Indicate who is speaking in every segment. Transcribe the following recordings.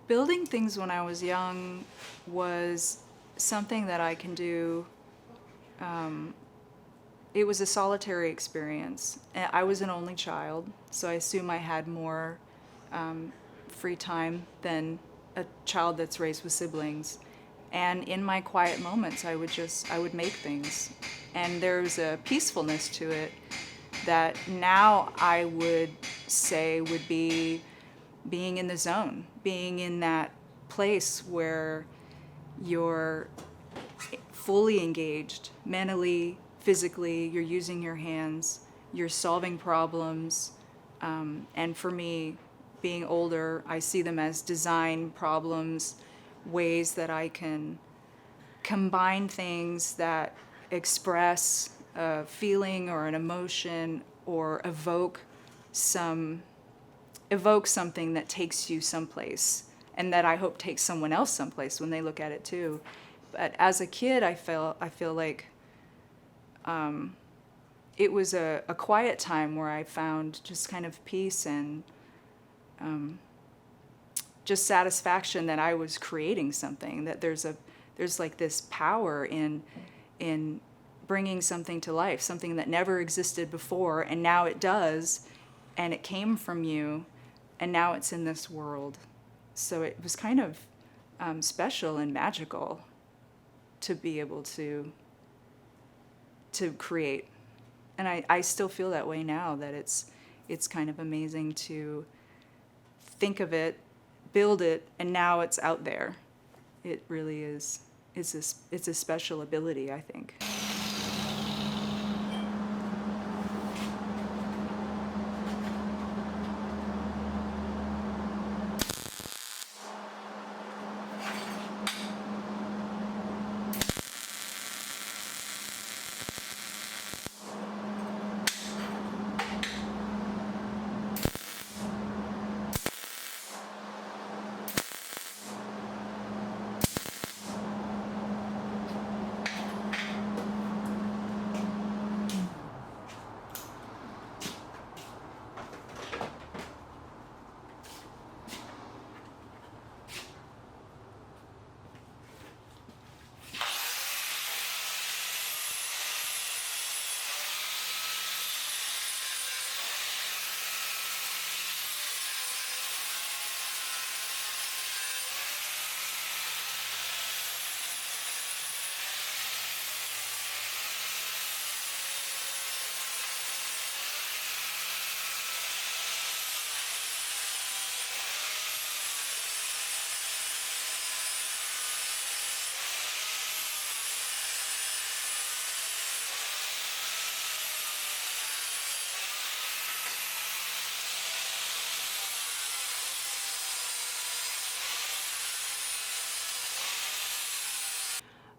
Speaker 1: Building things when I was young was something that I can do. It was a solitary experience. I was an only child, so I assume I had more free time than a child that's raised with siblings. And in my quiet moments, I would make things. And there's a peacefulness to it that now I would say would be being in the zone, being in that place where you're fully engaged mentally, physically, you're using your hands, you're solving problems. And for me, being older, I see them as design problems, ways that I can combine things that express a feeling or an emotion or some evoke something that takes you someplace and that I hope takes someone else someplace when they look at it too. But as a kid, I feel like it was a quiet time where I found just kind of peace and just satisfaction that I was creating something, that there's like this power in bringing something to life, something that never existed before, and now it does, and it came from you, and now it's in this world. So it was kind of special and magical to be able to create. And I still feel that way now, that it's kind of amazing to think of it, build it, and now it's out there. It really is. It's a special ability, I think.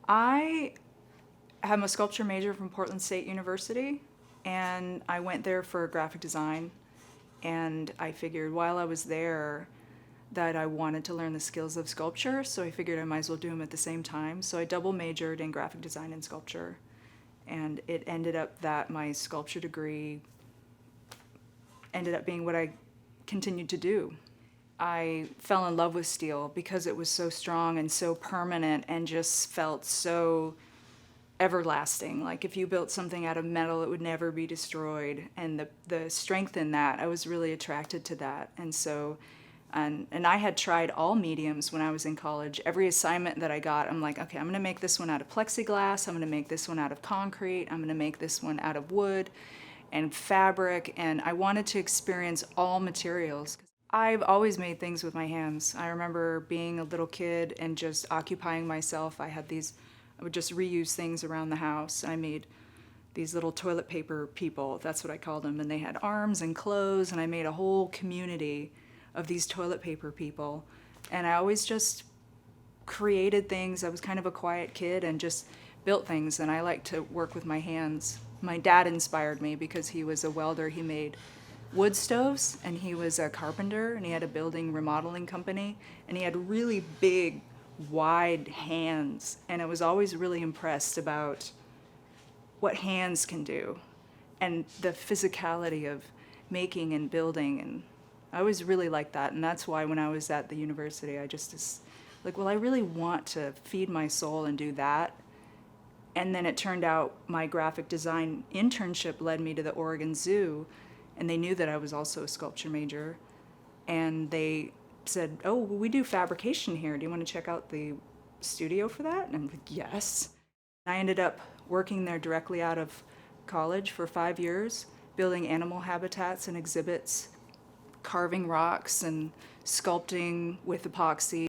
Speaker 1: I am a sculpture major from Portland State University, and I went there for graphic design. And I figured while I was there that I wanted to learn the skills of sculpture, so I figured I might as well do them at the same time. So I double majored in graphic design and sculpture, and it ended up that my sculpture degree ended up being what I continued to do. I fell in love with steel because it was so strong and so permanent and just felt so everlasting. Like if you built something out of metal, it would never be destroyed. And the strength in that, I was really attracted to that. And so, and I had tried all mediums when I was in college. Every assignment that I got, I'm like, okay, I'm gonna make this one out of plexiglass, I'm gonna make this one out of concrete, I'm gonna make this one out of wood and fabric. And I wanted to experience all materials. I've always made things with my hands. I remember being a little kid and just occupying myself. I would just reuse things around the house. I made these little toilet paper people, that's what I called them, and they had arms and clothes, and I made a whole community of these toilet paper people. And I always just created things. I was kind of a quiet kid and just built things, and I like to work with my hands. My dad inspired me because he was a welder. He made wood stoves, and he was a carpenter, and he had a building remodeling company, and he had really big, wide hands, and I was always really impressed about what hands can do and the physicality of making and building. I always really liked that, and that's why when I was at the university, I just like, well, I really want to feed my soul and do that. And then it turned out my graphic design internship led me to the Oregon Zoo, and they knew that I was also a sculpture major, and they said, oh, well, we do fabrication here. Do you want to check out the studio for that? And I'm like, yes. I ended up working there directly out of college for 5 years, building animal habitats and exhibits, carving rocks and sculpting with epoxy.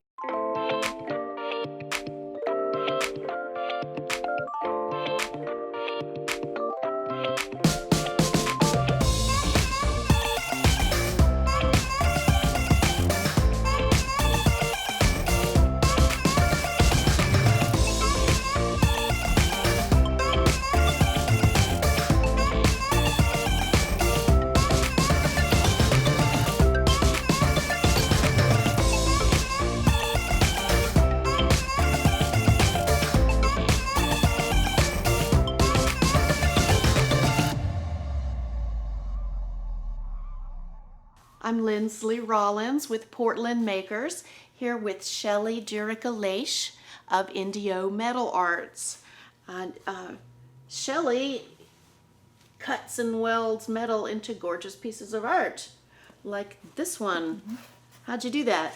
Speaker 2: I'm Lynsley Rollins with Portland Makers, here with Shelly Durica-Laiche of Indio Metal Arts. And Shelly cuts and welds metal into gorgeous pieces of art, like this one. How'd you do that?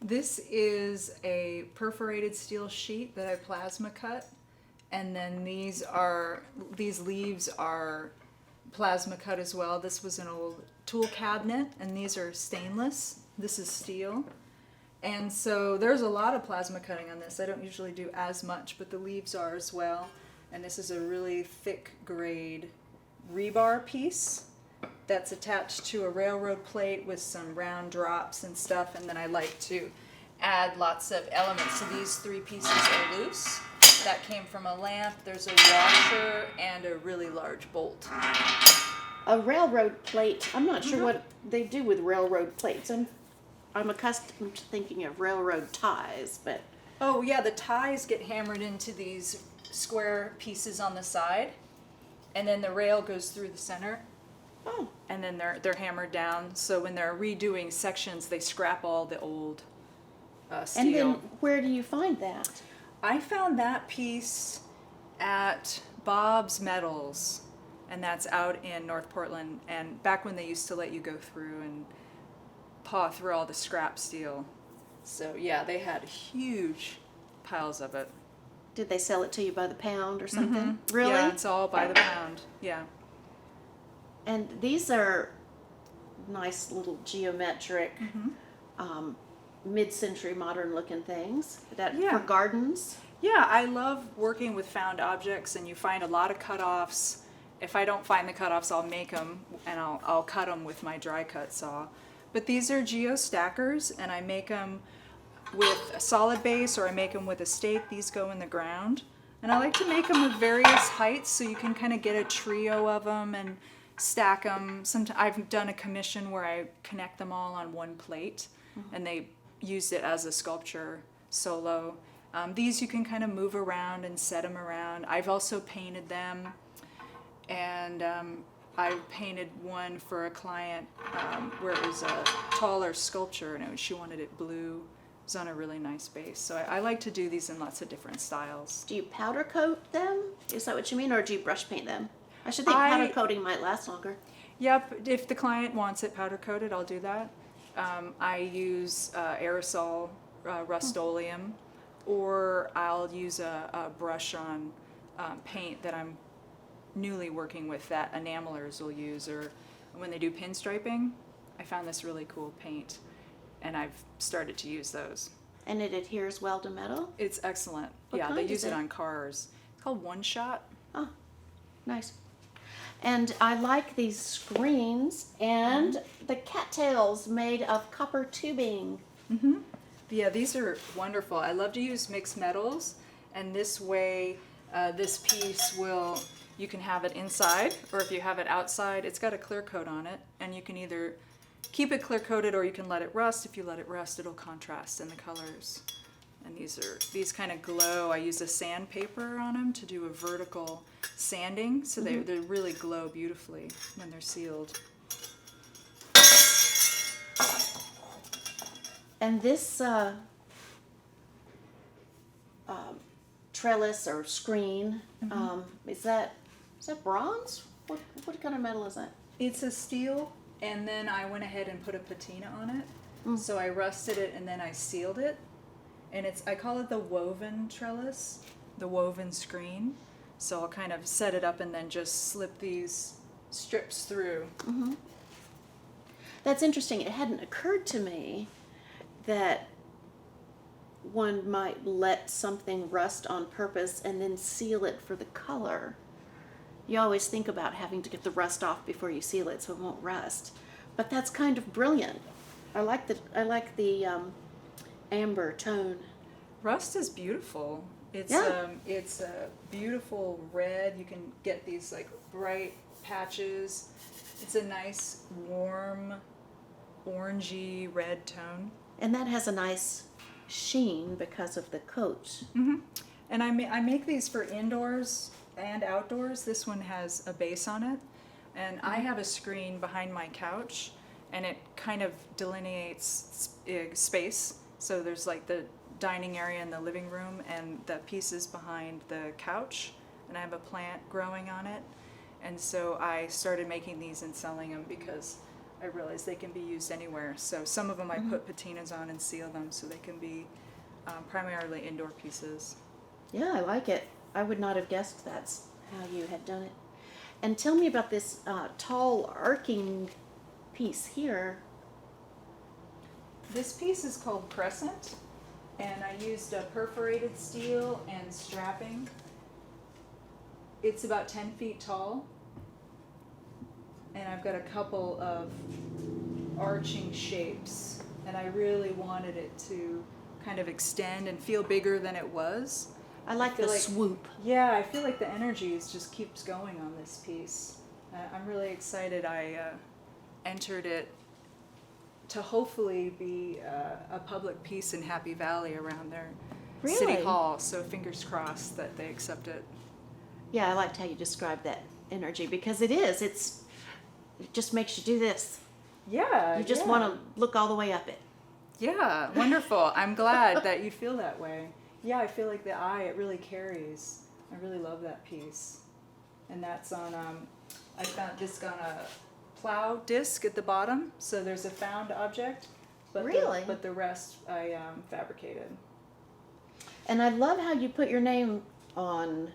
Speaker 1: This is a perforated steel sheet that I plasma cut, and then these leaves are plasma cut as well. This was an old tool cabinet, and these are stainless. This is steel. And so there's a lot of plasma cutting on this. I don't usually do as much, but the leaves are as well. And this is a really thick grade rebar piece that's attached to a railroad plate with some round drops and stuff. And then I like to add lots of elements. So these 3 pieces are loose. That came from a lamp. There's a washer and a really large bolt.
Speaker 2: A railroad plate. I'm not sure what they do with railroad plates. I'm accustomed to thinking of railroad ties, but...
Speaker 1: Oh yeah, the ties get hammered into these square pieces on the side, and then the rail goes through the center.
Speaker 2: Oh.
Speaker 1: And then they're hammered down, so when they're redoing sections, they scrap all the old steel.
Speaker 2: And then where do you find that?
Speaker 1: I found that piece at Bob's Metals, and that's out in North Portland, and back when they used to let you go through and paw through all the scrap steel. So yeah, they had huge piles of it.
Speaker 2: Did they sell it to you by the pound or something? Really?
Speaker 1: Yeah, it's all by the pound. Yeah.
Speaker 2: And these are nice little geometric, mid-century modern looking things for gardens.
Speaker 1: Yeah, I love working with found objects, and you find a lot of cutoffs. If I don't find the cutoffs, I'll make them, and I'll cut them with my dry cut saw. But these are geostackers, and I make them with a solid base, or I make them with a stake. These go in the ground. And I like to make them of various heights, so you can kind of get a trio of them and stack them. I've done a commission where I connect them all on one plate, and they used it as a sculpture solo. These you can kind of move around and set them around. I've also painted them, and I painted one for a client where it was a taller sculpture, and she wanted it blue. It was on a really nice base. So I like to do these in lots of different styles.
Speaker 2: Do you powder coat them? Is that what you mean, or do you brush paint them? I should think powder coating might last longer.
Speaker 1: Yep, if the client wants it powder coated, I'll do that. I use aerosol Rust-Oleum, or I'll use a brush on paint that I'm newly working with that enamelers will use, or when they do pinstriping. I found this really cool paint, and I've started to use those.
Speaker 2: And it adheres well to metal?
Speaker 1: It's excellent.
Speaker 2: What
Speaker 1: yeah,
Speaker 2: kind
Speaker 1: they
Speaker 2: is
Speaker 1: use it
Speaker 2: it
Speaker 1: on cars. It's called One Shot.
Speaker 2: Oh, nice. And I like these screens and the cattails made of copper tubing.
Speaker 1: Yeah, these are wonderful. I love to use mixed metals, and this way this piece you can have it inside, or if you have it outside, it's got a clear coat on it, and you can either keep it clear coated or you can let it rust. If you let it rust, it'll contrast in the colors. And these kind of glow. I use a sandpaper on them to do a vertical sanding, so they really glow beautifully when they're sealed.
Speaker 2: And this trellis or screen, is that bronze? What kind of metal is that?
Speaker 1: It's a steel, and then I went ahead and put a patina on it. So I rusted it and then I sealed it. And I call it the woven trellis, the woven screen. So I'll kind of set it up and then just slip these strips through.
Speaker 2: That's interesting. It hadn't occurred to me that one might let something rust on purpose and then seal it for the color. You always think about having to get the rust off before you seal it so it won't rust. But that's kind of brilliant. I like the amber tone.
Speaker 1: Rust is beautiful. It's a beautiful red. You can get these like bright patches. It's a nice warm orangey red tone.
Speaker 2: And that has a nice sheen because of the coat.
Speaker 1: And I make these for indoors and outdoors. This one has a base on it, and I have a screen behind my couch, and it kind of delineates space. So there's like the dining area and the living room, and the pieces behind the couch, and I have a plant growing on it. And so I started making these and selling them because I realized they can be used anywhere. So some of them I put patinas on and seal them so they can be primarily indoor pieces.
Speaker 2: Yeah, I like it. I would not have guessed that's how you had done it. And tell me about this tall arcing piece here.
Speaker 1: This piece is called Crescent, and I used a perforated steel and strapping. It's about 10 feet tall, and I've got a couple of arching shapes, and I really wanted it to kind of extend and feel bigger than it was.
Speaker 2: I like the swoop.
Speaker 1: Yeah, I feel like the energy just keeps going on this piece. I'm really excited. I entered it to hopefully be a public piece in Happy Valley around their city hall. So fingers crossed that they accept it.
Speaker 2: Yeah, I liked how you described that energy because it just makes you do this.
Speaker 1: Yeah.
Speaker 2: You just want to look all the way up it.
Speaker 1: Yeah, wonderful. I'm glad that you feel that way. Yeah, I feel like the eye, it really carries. I really love that piece. And that's on, I found this on a plow disc at the bottom. So there's a found object. But
Speaker 2: Really?
Speaker 1: But the rest I fabricated.
Speaker 2: And I love how you put your name on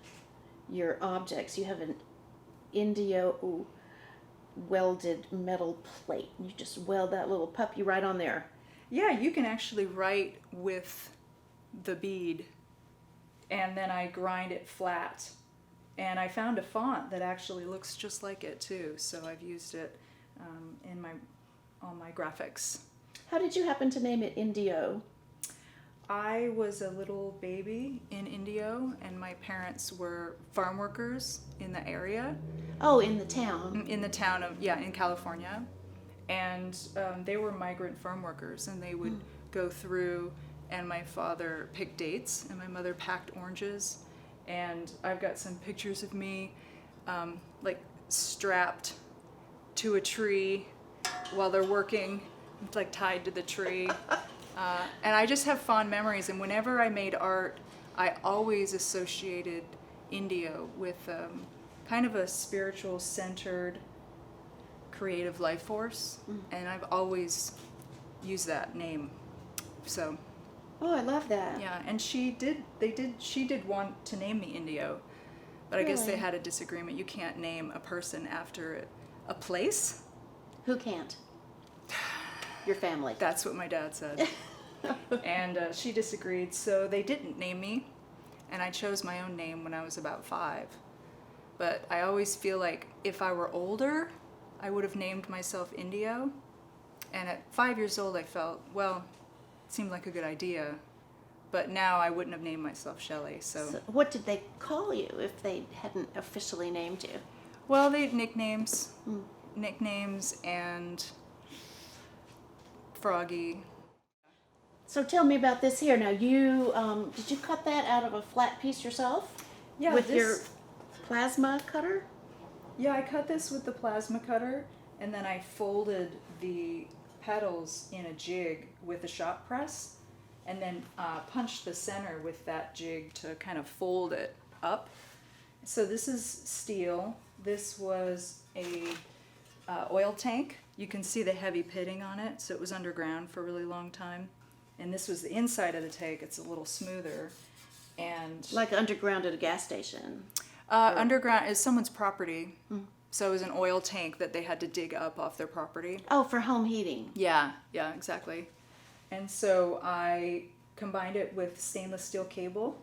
Speaker 2: your objects. You have an Indio welded metal plate. You just weld that little puppy right on there.
Speaker 1: Yeah, you can actually write with the bead, and then I grind it flat. And I found a font that actually looks just like it too, so I've used it in all my graphics.
Speaker 2: How did you happen to name it Indio?
Speaker 1: I was a little baby in Indio, and my parents were farm workers in the area.
Speaker 2: Oh, in the town.
Speaker 1: In the town of, in California. And they were migrant farm workers, and they would go through, and my father picked dates, and my mother packed oranges. And I've got some pictures of me like strapped to a tree while they're working, like tied to the tree. And I just have fond memories, and whenever I made art, I always associated Indio with kind of a spiritual centered creative life force, and I've always used that name. So
Speaker 2: Oh, I love that.
Speaker 1: yeah, and she did want to name me Indio, but I guess they
Speaker 2: Really?
Speaker 1: had a disagreement. You can't name a person after a place.
Speaker 2: Who can't? Your family.
Speaker 1: That's what my dad said. And she disagreed, so they didn't name me, and I chose my own name when I was about 5. But I always feel like if I were older, I would have named myself Indio. And at 5 years old, I felt, well, it seemed like a good idea. But now I wouldn't have named myself Shelly,
Speaker 2: So what did they call you if they hadn't officially named you?
Speaker 1: well, they had nicknames and Froggy.
Speaker 2: So tell me about this here. Now you, did you cut that out of a flat piece yourself?
Speaker 1: Yeah,
Speaker 2: With your plasma cutter?
Speaker 1: Yeah, I cut this with the plasma cutter, and then I folded the petals in a jig with a shop press, and then punch the center with that jig to kind of fold it up. So this is steel. This was a oil tank. You can see the heavy pitting on it, so it was underground for a really long time. And this was the inside of the tank. It's a little smoother. And
Speaker 2: Like underground at a gas station.
Speaker 1: underground is someone's property. So it was an oil tank that they had to dig up off their property.
Speaker 2: Oh, for home heating.
Speaker 1: Yeah, exactly. And so I combined it with stainless steel cable.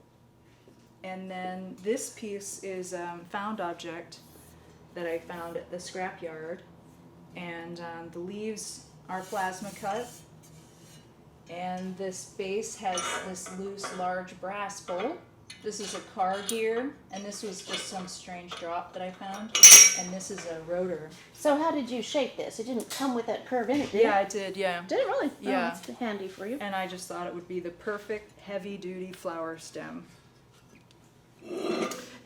Speaker 1: And then this piece is found object that I found at the scrapyard. And the leaves are plasma cut. And this base has this loose, large brass bolt. This is a car gear, and this was just some strange drop that I found. And this is a rotor.
Speaker 2: So how did you shape this? It didn't come with that curve in it, did
Speaker 1: Yeah,
Speaker 2: it?
Speaker 1: I did, yeah.
Speaker 2: Did it really?
Speaker 1: Yeah.
Speaker 2: Oh, that's handy for you.
Speaker 1: And I just thought it would be the perfect heavy-duty flower stem.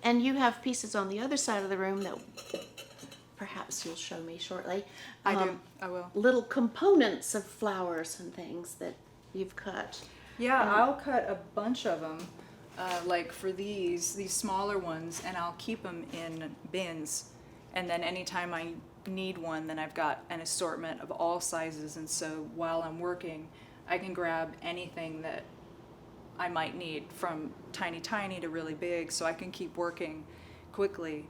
Speaker 2: And you have pieces on the other side of the room that perhaps you'll show me shortly.
Speaker 1: I do, I will.
Speaker 2: Little components of flowers and things that you've cut.
Speaker 1: Yeah, I'll cut a bunch of them, like for these smaller ones, and I'll keep them in bins. And then anytime I need one, then I've got an assortment of all sizes. And so while I'm working, I can grab anything that I might need, from tiny to really big, so I can keep working quickly.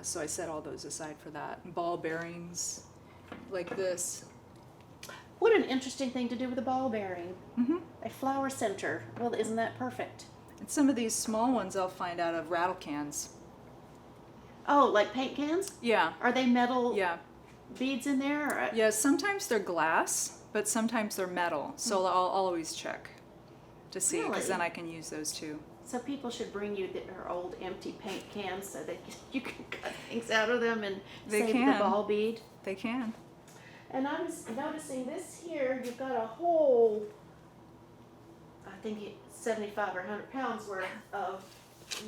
Speaker 1: So I set all those aside for that. Ball bearings, like this.
Speaker 2: What an interesting thing to do with a ball bearing. A flower center. Well, isn't that perfect?
Speaker 1: And some of these small ones I'll find out of rattle cans.
Speaker 2: Oh, like paint cans?
Speaker 1: Yeah.
Speaker 2: Are they metal
Speaker 1: Yeah.
Speaker 2: beads in there? Or...
Speaker 1: Yeah, sometimes they're glass, but sometimes they're metal. So I'll always check to see, because
Speaker 2: Really?
Speaker 1: then I can use those too.
Speaker 2: So people should bring you their old empty paint cans so that you can cut things out of them and
Speaker 1: They
Speaker 2: save
Speaker 1: can.
Speaker 2: the ball bead.
Speaker 1: They can.
Speaker 2: And I was noticing this here, you've got a whole, I think it's 75 or 100 pounds worth of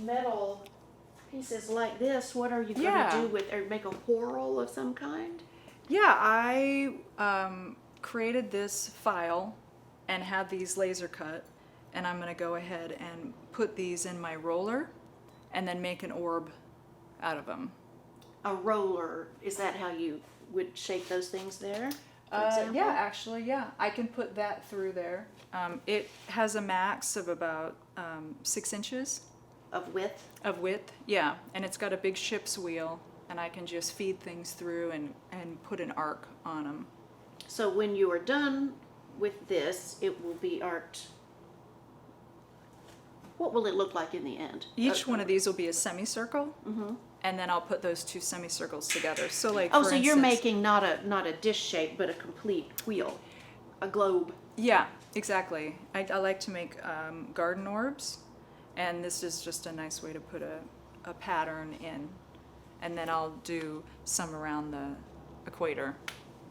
Speaker 2: metal pieces like this. What are you going
Speaker 1: Yeah.
Speaker 2: to do with, or make a whorl of some kind?
Speaker 1: Yeah, I created this file and had these laser cut, and I'm going to go ahead and put these in my roller and then make an orb out of them.
Speaker 2: A roller, is that how you would shape those things there? For example?
Speaker 1: Yeah, actually, yeah. I can put that through there. It has a max of about 6 inches
Speaker 2: Of width?
Speaker 1: of width, yeah. And it's got a big ship's wheel, and I can just feed things through and put an arc on them.
Speaker 2: So when you are done with this, it will be arced. What will it look like in the end?
Speaker 1: Each one of these will be a semicircle, and then I'll put those 2 semicircles together. So, like,
Speaker 2: Oh,
Speaker 1: for
Speaker 2: so you're
Speaker 1: instance-
Speaker 2: making not a dish shape, but a complete wheel, a globe.
Speaker 1: Yeah, exactly. I like to make garden orbs, and this is just a nice way to put a pattern in. And then I'll do some around the equator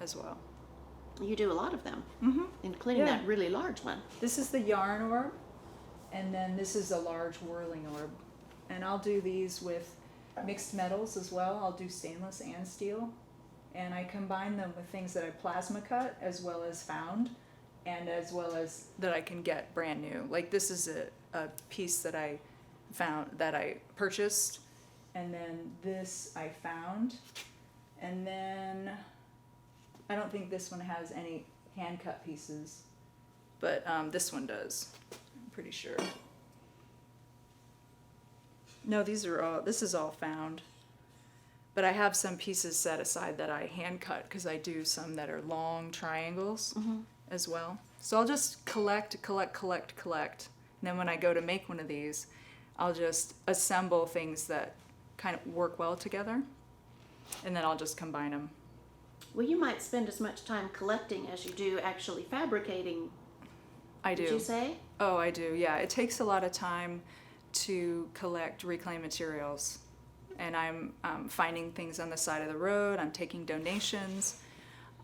Speaker 1: as well.
Speaker 2: You do a lot of them, including
Speaker 1: Yeah.
Speaker 2: that really large one.
Speaker 1: This is the yarn orb, and then this is a large whirling orb. And I'll do these with mixed metals as well. I'll do stainless and steel. And I combine them with things that I plasma cut as well as found, and as well as that I can get brand new. Like this is a piece that I found, that I purchased, and then this I found. And then I don't think this one has any hand cut pieces, but this one does. I'm pretty sure. No, this is all found. But I have some pieces set aside that I hand cut, because I do some that are long triangles as well. So I'll just collect. And then when I go to make one of these, I'll just assemble things that kind of work well together, and then I'll just combine them.
Speaker 2: Well, you might spend as much time collecting as you do actually fabricating.
Speaker 1: I do.
Speaker 2: Did you say?
Speaker 1: Oh, I do, yeah. It takes a lot of time to collect reclaimed materials. And I'm finding things on the side of the road. I'm taking donations.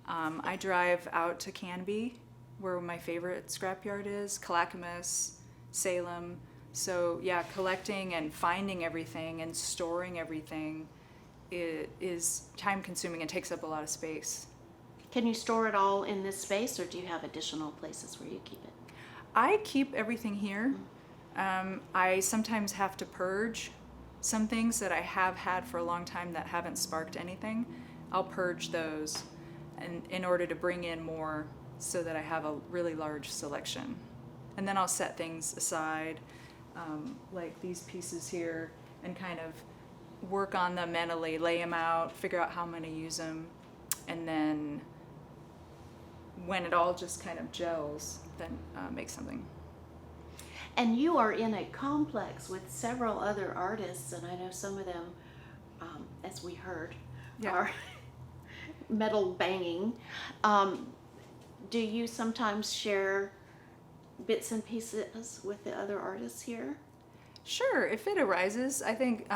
Speaker 1: I drive out to Canby, where my favorite scrapyard is, Clackamas, Salem. So yeah, collecting and finding everything and storing everything is time consuming and takes up a lot of space.
Speaker 2: Can you store it all in this space, or do you have additional places where you keep it?
Speaker 1: I keep everything here. I sometimes have to purge some things that I have had for a long time that haven't sparked anything. I'll purge those and in order to bring in more so that I have a really large selection. And then I'll set things aside, like these pieces here, and kind of work on them mentally, lay them out, figure out how I'm going to use them, and then when it all just kind of gels, then make something.
Speaker 2: And you are in a complex with several other artists, and I know some of them, as we heard, are metal banging. Do you sometimes share bits and pieces with the other artists here?
Speaker 1: Sure, if it arises, I think.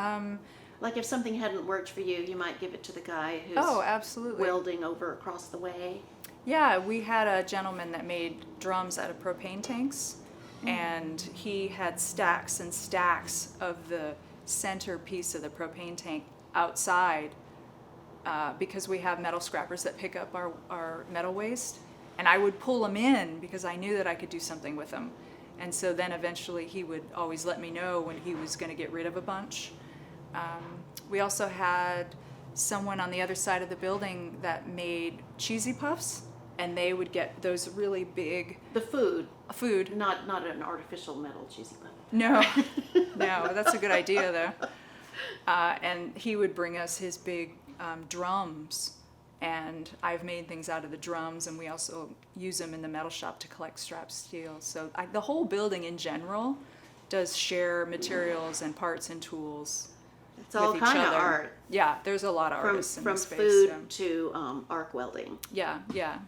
Speaker 2: Like if something hadn't worked for you, you might give it to the guy who's
Speaker 1: absolutely.
Speaker 2: welding over across the way.
Speaker 1: Yeah, we had a gentleman that made drums out of propane tanks, and he had stacks and stacks of the center piece of the propane tank outside because we have metal scrappers that pick up our metal waste, and I would pull them in because I knew that I could do something with them. And so then eventually he would always let me know when he was going to get rid of a bunch. We also had someone on the other side of the building that made cheesy puffs, and they would get those really big
Speaker 2: The food,
Speaker 1: food.
Speaker 2: not an artificial metal cheesy puff.
Speaker 1: No, no, that's a good idea though. And he would bring us his big drums, and I've made things out of the drums, and we also use them in the metal shop to collect scrap steel. So the whole building in general does share materials and parts and tools.
Speaker 2: It's all
Speaker 1: with each
Speaker 2: kind of
Speaker 1: other.
Speaker 2: art.
Speaker 1: Yeah, there's a lot of
Speaker 2: From
Speaker 1: artists in this space.
Speaker 2: food to arc welding.
Speaker 1: Yeah, yeah.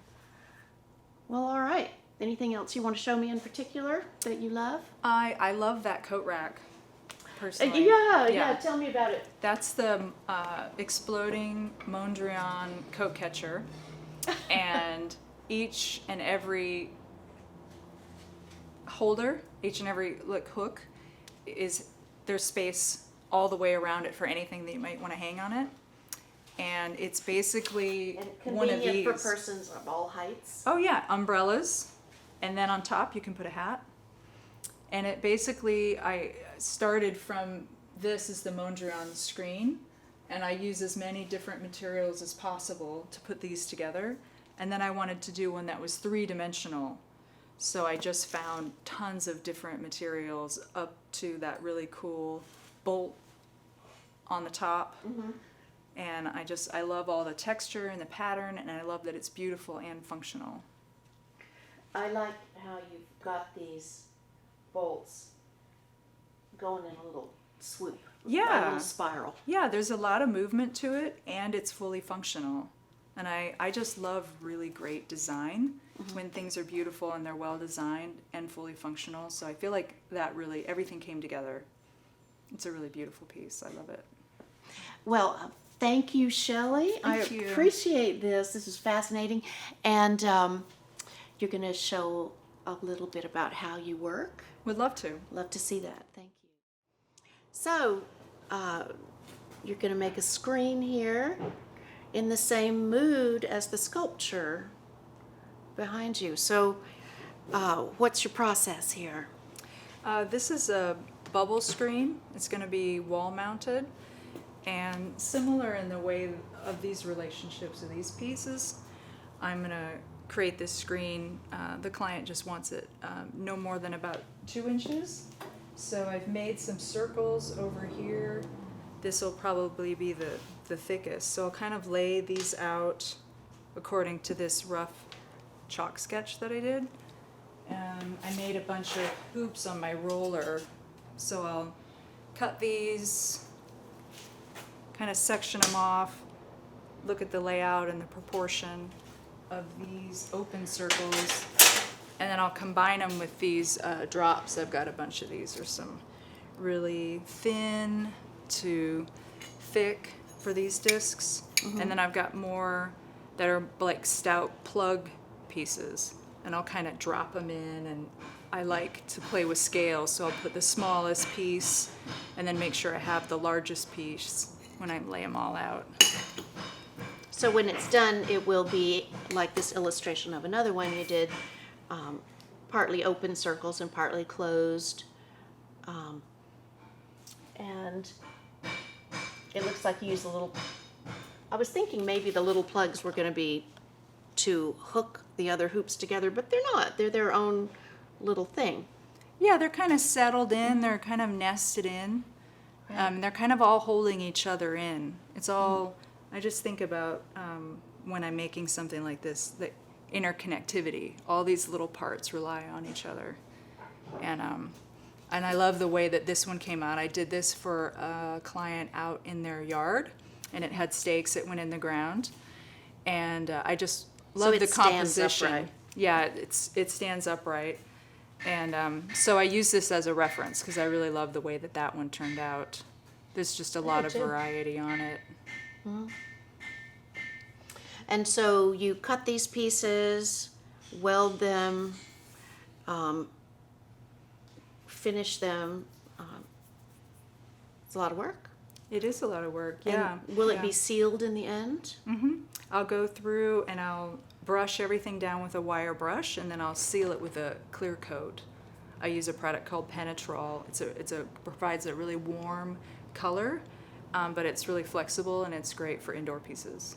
Speaker 2: Well, all right. Anything else you want to show me in particular that you love?
Speaker 1: I love that coat rack, personally.
Speaker 2: Yeah. Tell me about it.
Speaker 1: That's the exploding Mondrian coat catcher, and each and every holder, each and every hook, there's space all the way around it for anything that you might want to hang on it. And it's basically
Speaker 2: And
Speaker 1: one of
Speaker 2: convenient
Speaker 1: these.
Speaker 2: for persons of all heights.
Speaker 1: Oh yeah, umbrellas, and then on top you can put a hat. And it basically, I started from this is the Mondrian screen, and I use as many different materials as possible to put these together. And then I wanted to do one that was 3-dimensional. So I just found tons of different materials up to that really cool bolt on the top.
Speaker 2: Mm-hmm.
Speaker 1: And I love all the texture and the pattern, and I love that it's beautiful and functional.
Speaker 2: I like how you've got these bolts going in a little swoop.
Speaker 1: Yeah.
Speaker 2: A little spiral.
Speaker 1: Yeah, there's a lot of movement to it, and it's fully functional. And I just love really great design when things are beautiful and they're well designed and fully functional. So I feel like that really, everything came together. It's a really beautiful piece. I love it.
Speaker 2: Well, thank you, Shelly.
Speaker 1: Thank you.
Speaker 2: Appreciate this. This is fascinating. And you're going to show a little bit about how you work.
Speaker 1: Would love to.
Speaker 2: Love to see that. Thank you. So, you're going to make a screen here in the same mood as the sculpture behind you. So, what's your process here?
Speaker 1: This is a bubble screen. It's going to be wall mounted, and similar in the way of these relationships of these pieces. I'm going to create this screen. The client just wants it no more than about 2 inches. So I've made some circles over here. This will probably be the thickest. So I'll kind of lay these out according to this rough chalk sketch that I did. I made a bunch of hoops on my roller. So I'll cut these, kind of section them off, look at the layout and the proportion of these open circles, and then I'll combine them with these drops. I've got a bunch of these. There's some really thin to thick for these discs, and then I've got more that are like stout plug pieces, and I'll kind of drop them in, and I like to play with scale, so I'll put the smallest piece and then make sure I have the largest piece when I lay them all out.
Speaker 2: So when it's done, it will be like this illustration of another one you did, partly open circles and partly closed. And it looks like you use a little, I was thinking maybe the little plugs were going to be to hook the other hoops together, but they're not. They're their own little thing.
Speaker 1: Yeah, they're kind of settled in. They're kind of nested in. They're kind of all holding each other in. It's all, I just think about when I'm making something like this, the interconnectivity. All these little parts rely on each other. And I love the way that this one came out. I did this for a client out in their yard, and it had stakes that went in the ground. And I just love the composition.
Speaker 2: Upright.
Speaker 1: Yeah, it stands upright. And so I use this as a reference because I really love the way that that one turned out. There's just a lot of variety on it.
Speaker 2: Mm-hmm. And so you cut these pieces, weld them, finish them. It's a lot of work.
Speaker 1: It is a lot of work, yeah.
Speaker 2: And will it be sealed in the end?
Speaker 1: Mm-hmm. I'll go through and I'll brush everything down with a wire brush, and then I'll seal it with a clear coat. I use a product called Penetrol. It provides a really warm color, but it's really flexible and it's great for indoor pieces.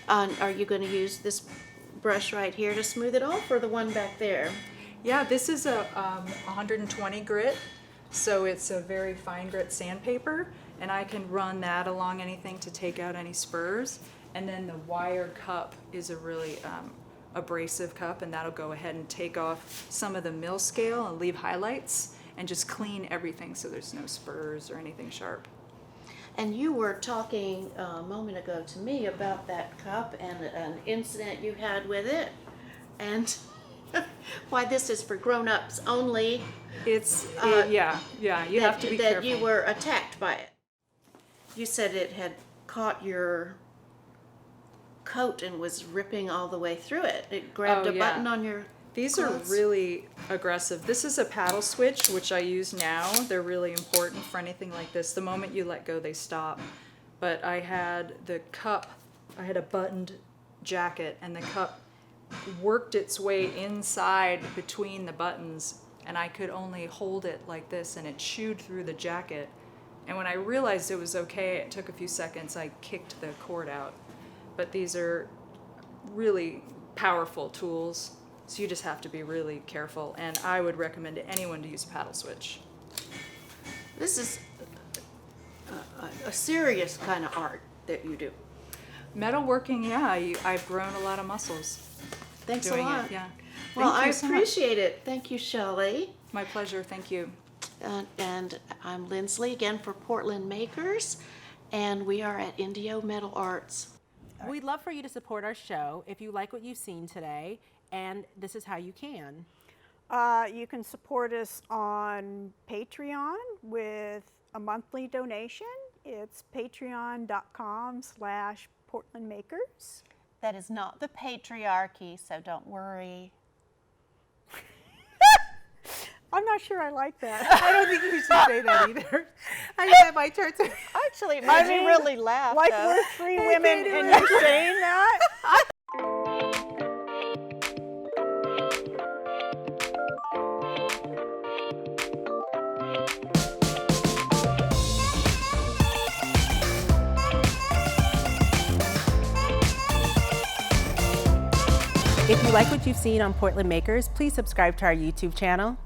Speaker 2: Are you going to use this brush right here to smooth it off, or the one back there?
Speaker 1: Yeah, this is a 120 grit, so it's a very fine grit sandpaper, and I can run that along anything to take out any spurs. And then the wire cup is a really abrasive cup, and that'll go ahead and take off some of the mill scale and leave highlights and just clean everything so there's no spurs or anything sharp.
Speaker 2: And you were talking a moment ago to me about that cup and an incident you had with it, and why this is for grown-ups only.
Speaker 1: Yeah, you have to be careful.
Speaker 2: That you were attacked by it. You said it had caught your coat and was ripping all the way through it. It grabbed a button on your
Speaker 1: These
Speaker 2: clothes.
Speaker 1: are really aggressive. This is a paddle switch, which I use now. They're really important for anything like this. The moment you let go, they stop. But I had the cup, I had a buttoned jacket, and the cup worked its way inside between the buttons, and I could only hold it like this, and it chewed through the jacket. And when I realized it was okay, it took a few seconds, I kicked the cord out. But these are really powerful tools, so you just have to be really careful. And I would recommend to anyone to use a paddle switch.
Speaker 2: This is a serious kind of art that you do.
Speaker 1: Metalworking, yeah, I've grown a lot muscles.
Speaker 2: Thanks
Speaker 1: doing
Speaker 2: a lot.
Speaker 1: it. Yeah.
Speaker 2: Well,
Speaker 1: Thank
Speaker 2: I
Speaker 1: you so much.
Speaker 2: appreciate it. Thank you, Shelly.
Speaker 1: My pleasure. Thank you.
Speaker 2: And I'm Lynsley again for Portland Makers, and we are at Indio Metal Arts.
Speaker 3: We'd love for you to support our show if you like what you've seen today, and this is how you can.
Speaker 4: You can support us on Patreon with a monthly donation. It's patreon.com/PortlandMakers.
Speaker 5: That is not the patriarchy, so don't worry.
Speaker 4: I'm not sure I like that.
Speaker 3: I don't think you should say that either. I think that might turn to...
Speaker 5: Actually, it made me really laugh.
Speaker 4: Like
Speaker 5: though.
Speaker 4: we're three women and you're saying that?
Speaker 3: If you like what you've seen on Portland Makers, please subscribe to our YouTube channel.